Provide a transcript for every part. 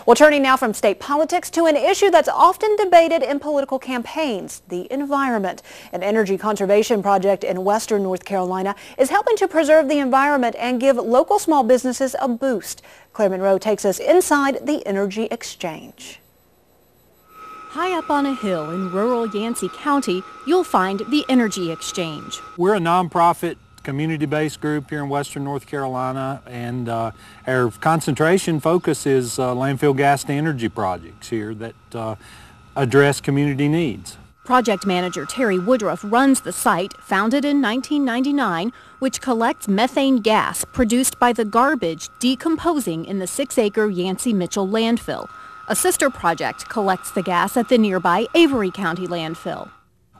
Well, turning now from state politics to an issue that's often debated in political campaigns, the environment. An energy conservation project in western North Carolina is helping to preserve the environment and give local small businesses a boost. Claire Monroe takes us inside the Energy Exchange. High up on a hill in rural Yancey County, you'll find the Energy Exchange. We're a nonprofit community-based group here in western North Carolina, and our concentration focus is landfill gas to energy projects here that address community needs. Project manager Terry Woodruff runs the site, founded in 1999, which collects methane gas produced by the garbage decomposing in the 6-acre Yancey-Mitchell landfill. A sister project collects the gas at the nearby Avery County landfill.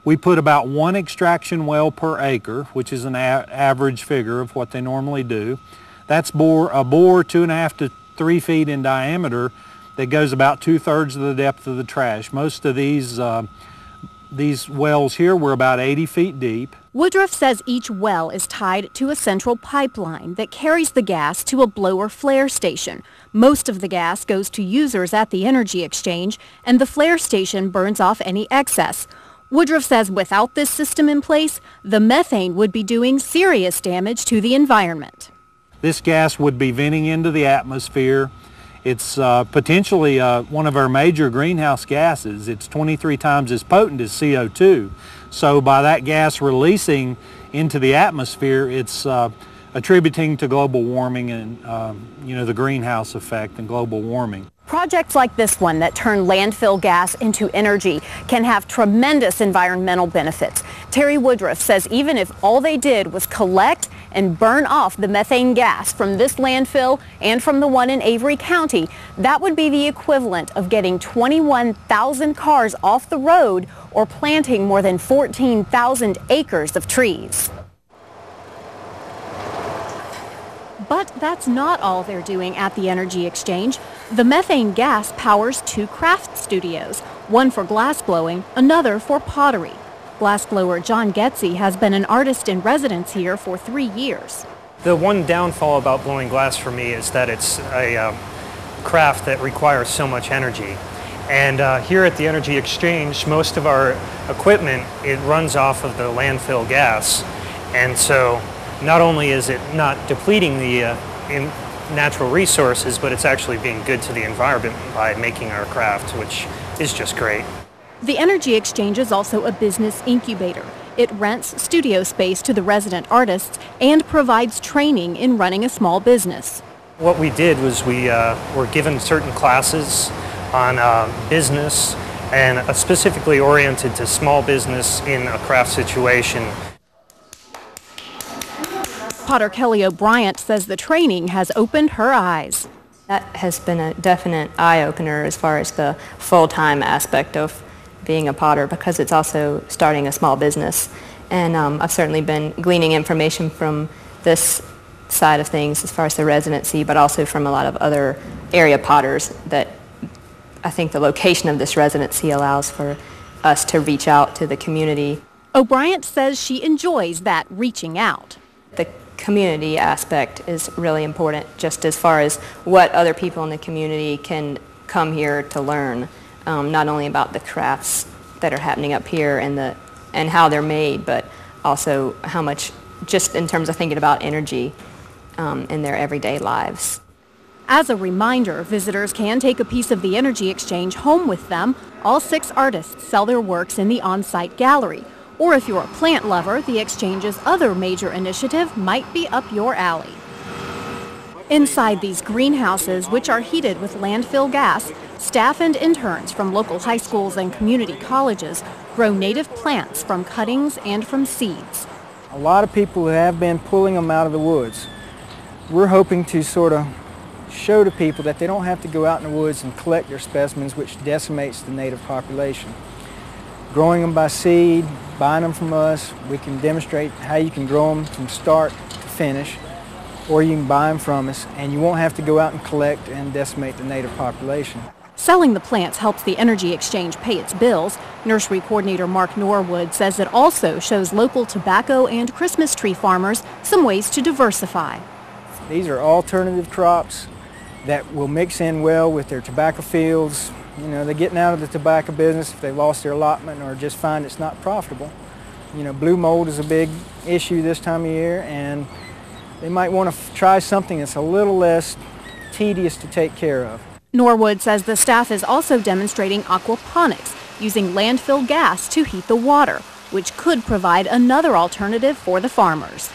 We put about 1 extraction well per acre, which is an average figure of what they normally do. That's a bore 2.5 to 3 feet in diameter that goes about 2/3 of the depth of the trash. Most of these wells here were about 80 feet deep. Woodruff says each well is tied to a central pipeline that carries the gas to a blower flare station. Most of the gas goes to users at the Energy Exchange, and the flare station burns off any excess. Woodruff says without this system in place, the methane would be doing serious damage to the environment. This gas would be venting into the atmosphere. It's potentially one of our major greenhouse gases. It's 23 times as potent as CO2. So by that gas releasing into the atmosphere, it's attributing to global warming and the greenhouse effect and global warming. Projects like this one that turn landfill gas into energy can have tremendous environmental benefits. Terry Woodruff says even if all they did was collect and burn off the methane gas from this landfill and from the one in Avery County, that would be the equivalent of getting 21,000 cars off the road or planting more than 14,000 acres of trees. But that's not all they're doing at the Energy Exchange. The methane gas powers 2 craft studios, one for glass blowing, another for pottery. Glassblower John Yancey has been an artist in residence here for 3 years. The one downfall about blowing glass for me is that it's a craft that requires so much energy. And here at the Energy Exchange, most of our equipment, it runs off of the landfill gas. And so not only is it not depleting the natural resources, but it's actually being good to the environment by making our craft, which is just great. The Energy Exchange is also a business incubator. It rents studio space to the resident artists and provides training in running a small business. What we did was we were given certain classes on business and specifically oriented to small business in a craft situation. Potter Kelly O'Brien says the training has opened her eyes. That has been a definite eye-opener as far as the full-time aspect of being a potter, because it's also starting a small business. And I've certainly been gleaning information from this side of things as far as the residency, but also from a lot of other area potters that I think the location of this residency allows for us to reach out to the community. O'Brien says she enjoys that reaching out. The community aspect is really important, just as far as what other people in the community can come here to learn, not only about the crafts that are happening up here and how they're made, but also how much, just in terms of thinking about energy in their everyday lives. As a reminder, visitors can take a piece of the Energy Exchange home with them. All 6 artists sell their works in the on-site gallery. Or if you're a plant lover, the Exchange's other major initiative might be up your alley. Inside these greenhouses, which are heated with landfill gas, staff and interns from local high schools and community colleges grow native plants from cuttings and from seeds. A lot of people have been pulling them out of the woods. We're hoping to sort of show to people that they don't have to go out in the woods and collect their specimens, which decimates the native population. Growing them by seed, buying them from us, we can demonstrate how you can grow them from start to finish, or you can buy them from us, and you won't have to go out and collect and decimate the native population. Selling the plants helps the Energy Exchange pay its bills. Nursery coordinator Mark Norwood says it also shows local tobacco and Christmas tree farmers some ways to diversify. These are alternative crops that will mix in well with their tobacco fields. You know, they're getting out of the tobacco business if they've lost their allotment or just find it's not profitable. You know, blue mold is a big issue this time of year, and they might want to try something that's a little less tedious to take care of. Norwood says the staff is also demonstrating aquaponics, using landfill gas to heat the water, which could provide another alternative for the farmers.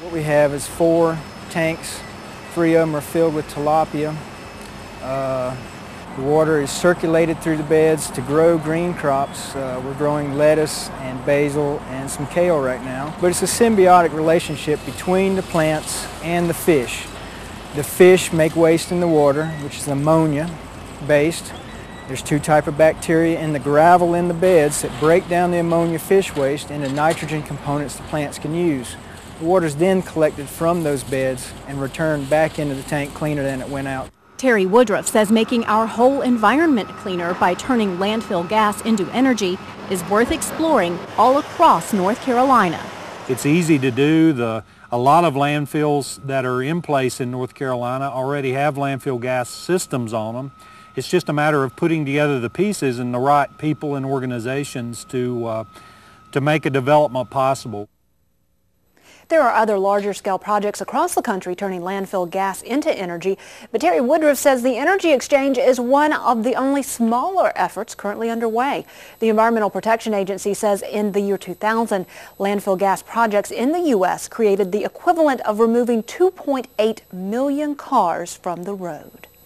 What we have is 4 tanks. 3 of them are filled with tilapia. The water is circulated through the beds to grow green crops. We're growing lettuce and basil and some kale right now. But it's a symbiotic relationship between the plants and the fish. The fish make waste in the water, which is ammonia based. There's 2 types of bacteria in the gravel in the beds that break down the ammonia fish waste into nitrogen components the plants can use. The water is then collected from those beds and returned back into the tank cleaner than it went out. Terry Woodruff says making our whole environment cleaner by turning landfill gas into energy is worth exploring all across North Carolina. It's easy to do. A lot of landfills that are in place in North Carolina already have landfill gas systems on them. It's just a matter of putting together the pieces and the right people and organizations to make a development possible. There are other larger scale projects across the country turning landfill gas into energy, but Terry Woodruff says the Energy Exchange is one of the only smaller efforts currently underway. The Environmental Protection Agency says in the year 2000, landfill gas projects in the U.S. created the equivalent of removing 2.8 million cars from the road.